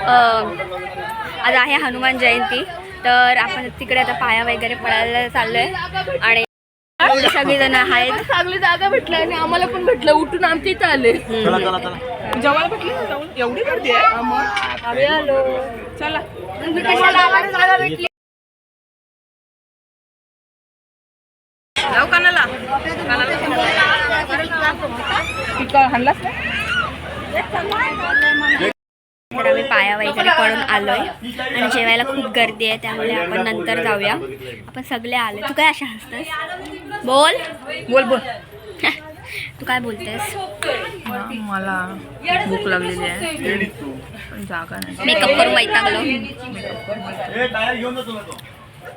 आज आहे हनुमान जयंती, तर आपण तिकडे आता पाया वगैरे पडायला चाललोय आणि सगळेजण आहेत. चांगली जागा भेटली आणि आम्हाला पण भेटलं, उठून आमच्या इथं आले. जेवायला भेटली एवढी गर्दी आहे. आम्ही आलो. चला जागा भेटली. जाऊ कानाला हाणलास का? तर आम्ही पाया वगैरे पडून आलोय आणि जेवायला खूप गर्दी आहे, त्यामुळे आपण नंतर जाऊया. आपण सगळे आले. तू काय अशा हसतेस? बोल बोल बोल. तू काय बोलतेस? मला भूक लागलेली आहे पण जागा नाही. मेकअप करून वैतागलो.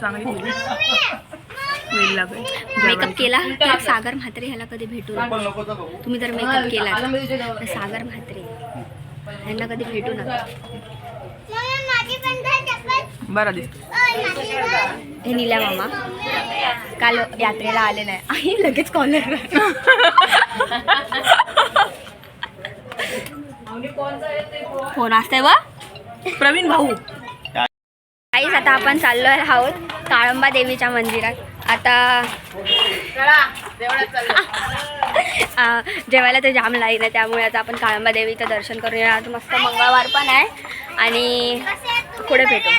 चांगली वेळ लागेल. मेकअप केला तर सागर म्हात्रे ह्याला कधी भेटू नका. तुम्ही जर मेकअप केला तर सागर म्हात्रे ह्यांना कधी भेटू नका. बरं दिसत. हे नीला मामा काल यात्रेला आले नाही आणि लगेच कॉलर. फोन असतंय व प्रवीण भाऊ. काहीच आता आपण चाललो आहोत काळंबा देवीच्या मंदिरात. आता जेवायला तर जाम लाईन आहे, त्यामुळे आता आपण काळंबा देवीचं दर्शन करून येणार. आज मस्त मंगळवार पण आहे आणि पुढे भेटू.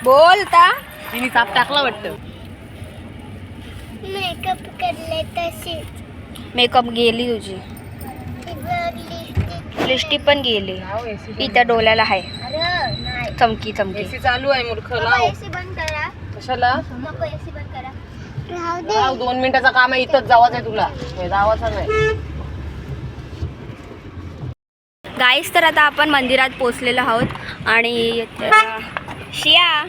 बोल आता. तिने साप टाकला वाटतं. मेकअप करले तशी मेकअप गेली तुझी, लिपस्टिक पण गेली. इथं डोल्याला आहे चमकी चमकी. एसी चालू आहे मूर्ख. लाव. एसी बंद करा. कशाला? नको एसी बंद करा. राहू दे. लाव, 2 मिनिटाचं काम आहे. इथंच जावाच आहे तुला. जावाचा नाही. गाईस तर आता आपण मंदिरात पोचलेलो आहोत आणि शिया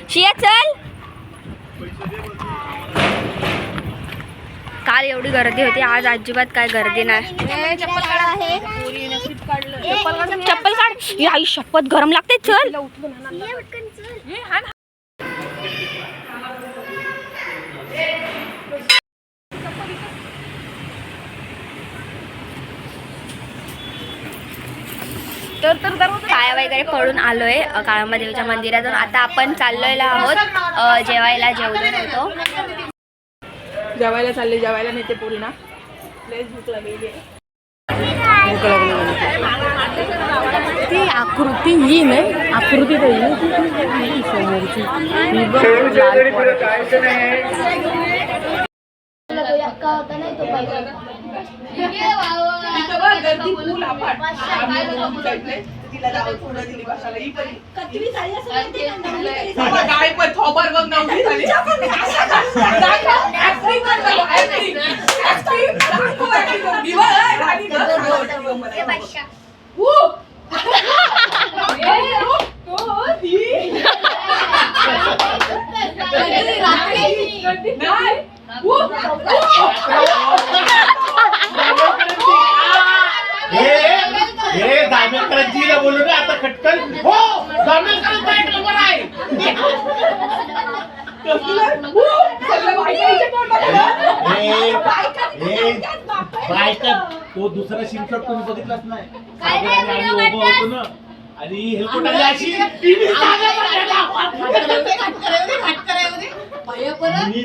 शिया चल. काल एवढी गर्दी होती, आज अजिबात काय गर्दी नाही. चप्पल काढ. आई शपथ गरम लागते. चल पाया वगैरे पडून आलोय काळंबा देवीच्या मंदिरातून. आता आपण चाललेलो आहोत जेवायला. जेवलो होतो. जेवायला चालले. जेवायला नेते पोरी ना. लयच भूक लागलेली आहे. ती आकृती ही नाही. आकृती तर ही समोरची. बोलू ना आता खटकन. हो जांभेकरांचा 1 नंबर आहे. बायका तो दुसरा शिमशॉट तुम्ही बघितलाच नाही. आम्ही उभं होतो ना आणि हेलिकॉप्टर अशी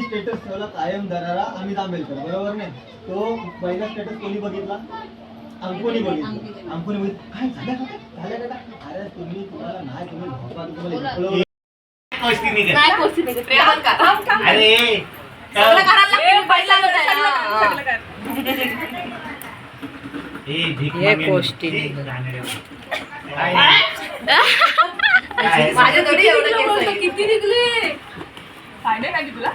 स्टेटस ठेवला कायम दरारा आम्ही दांबेलकर बरोबर नाही. तो पहिला स्टेटस कोणी बघितला? अंकोनी बघितलं. अंकोनी बघितलं काय झालं का? अरे तुम्ही तुम्हाला नाही तुम्ही भोपाळ तुम्हाला अरे किती निघले फायदे नाही तुला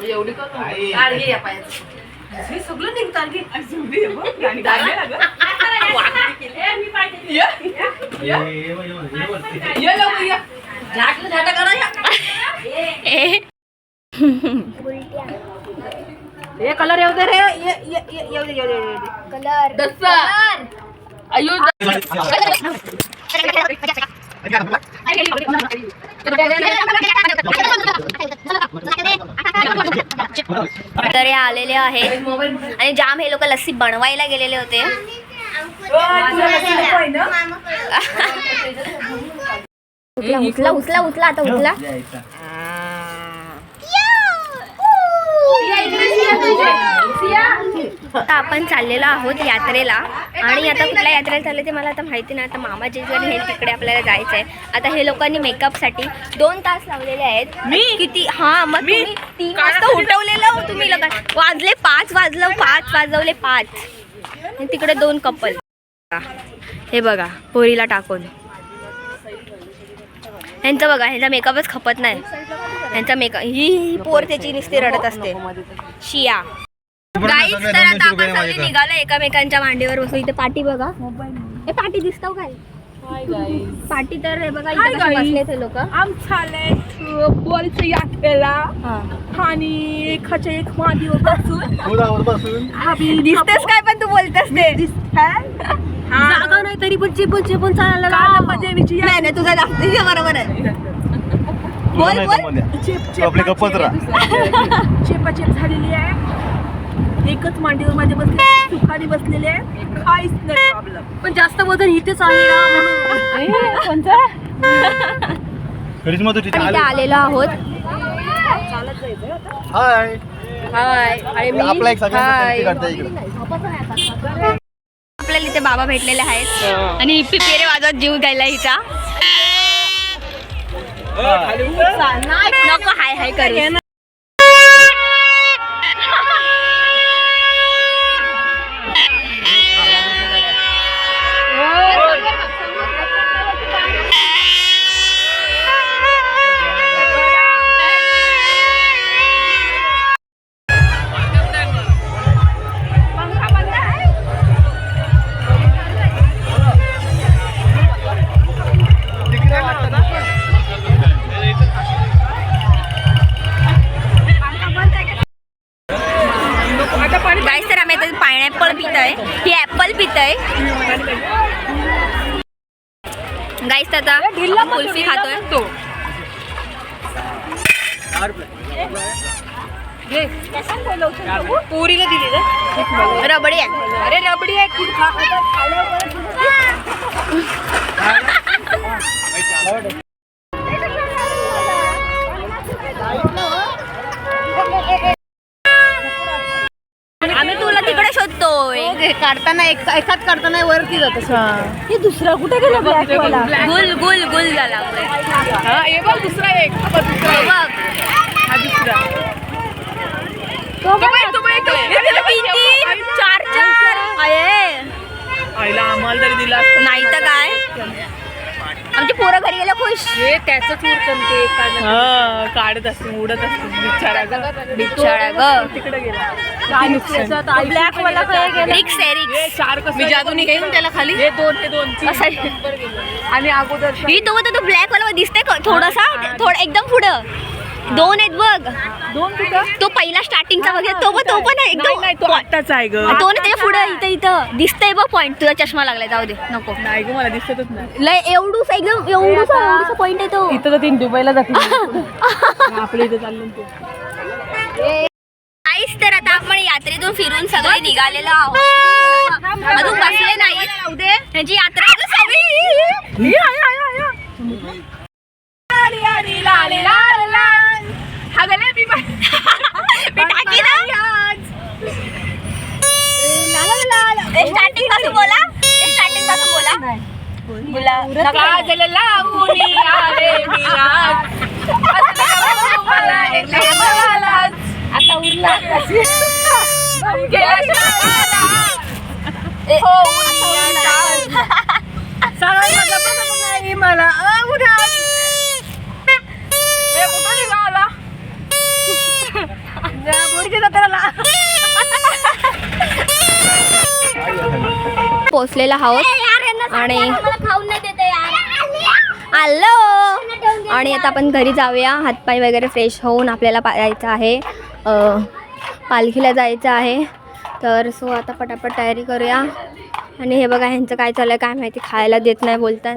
एवढी काढली या पायाचं. सगळं निघतात की ये कलर येऊ दे रे. येऊ दे कलर दस्ता. अयो तर हे आलेले आहेत आणि जाम हे लोक लस्सी बनवायला गेलेले होते. उचला उचला उचला आता उचला. आता आपण चाललेलो आहोत यात्रेला आणि आता कुठल्या यात्रेला चालले ते मला आता माहिती नाही. आता मामा जेजून हे तिकडे आपल्याला जायचं आहे. आता हे लोकांनी मेकअपसाठी 2 तास लावलेले आहेत. मी किती हा मग मी 3 वाजता उठवलेलं तुम्ही लोक वाजले 5 वाजवले 5 तिकडे 2 कपल. हे बघा पोरीला टाकून ह्यांचं बघा ह्यांचा मेकअपच खपत नाही. ह्यांचा मेकअप ही पोर त्याची नुसती रडत असते शिया. गाईज तर आता आपण सगळे निघालो एकामेकांच्या मांडीवर बसून. इथे पाटी बघा. हे पाटी दिसतो काय पाटी तर हे बघा इथे कसे बसले ते लोक. बोलचं यात्रेला आणि एकाच्या एक मांडीवर बसून दिसतेस काय पण तू बोलतेस ते जागा नाही तरी पण चिपून चालायला नाही नाही तुझा जास्त बरोबर आहे. बोल बोल आपले गप्पच चेपाचेप झालेली आहे. एकच मांडीवर माझे बसले सुखाने बसलेले आहे. काहीच नाही प्रॉब्लेम. पण जास्त वजन इथेच आहे इथे आलेलो आहोत. हाय हाय आपला एक सगळ्यांचा आपल्याला इथे बाबा भेटलेले आहेत आणि पिपेरे वाजवत जीव द्यायला हिचा. नको हाय हाय करू. गाईस तर आम्ही आता पायनॅपल पित आहे. ही ऍपल पित आहे. गाईस आता कुल्फी खातोय. पुरीला दिली रबडी आहे. अरे रबडी आहे. आम्ही तुला तिकडे शोधतोय. काढताना एकाच काढताना वरती जात. हे दुसरा कुठे गेला? गुल गुल गुल झाला. हा हे बघ दुसरा एक. बघ हा दुसरा आईला आम्हाला तरी दिला नाही तर काय आमची पोरं घरी गेलं खुश. हे त्याच ते काढत असते उडत असते बिचारा ग. तिकडे गेला ब्लॅक वाला रिक्स आहे रिक्स. चार मी जादूनी घेऊन त्याला खाली हे दोन आणि अगोदर ही तो ब्लॅक वाला दिसतंय का थोडासा एकदम पुढं 2 आहेत बघ. 2 कुठं? तो पहिला स्टार्टिंगचा बघ. तो पण एकदम नाही तो आत्ताच आहे ग. तो ना त्याच्या पुढं इथं दिसतंय बघ पॉईंट. तुझा चष्मा लागलाय जाऊ दे नको. नाही ग मला दिसतच नाही. लय एवढूसा एकदम एवढूसा पॉईंट आहे तो. इथं तर 3 दुबईला जाते आपल्या इथं चाललं ते. काहीच तर आता आपण यात्रेतून फिरून सगळे निघालेलो आहोत. अजून बसले नाही. त्यांची यात्रा स्टार्टिंग पासून बोला. स्टार्टिंग पासून बोला. आता उरला मला पोचलेला आहोत आणि आलो आणि आता आपण घरी जाऊया. हातपाय वगैरे फ्रेश होऊन आपल्याला जायचं आहे पालखीला जायचं आहे. तर सो आता पटापट तयारी करूया. आणि हे बघा ह्यांचं काय चाललं काय माहिती. खायला देत नाही बोलतात.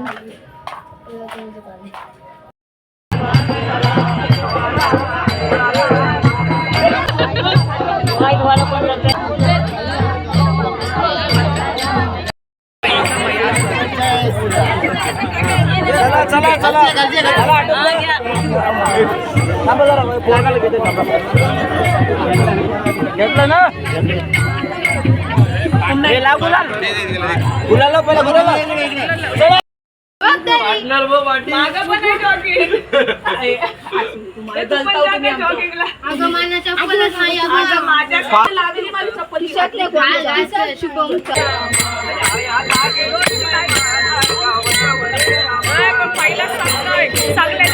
घेतलं ना गुलाला पहिला गुलाला पहिला चांगले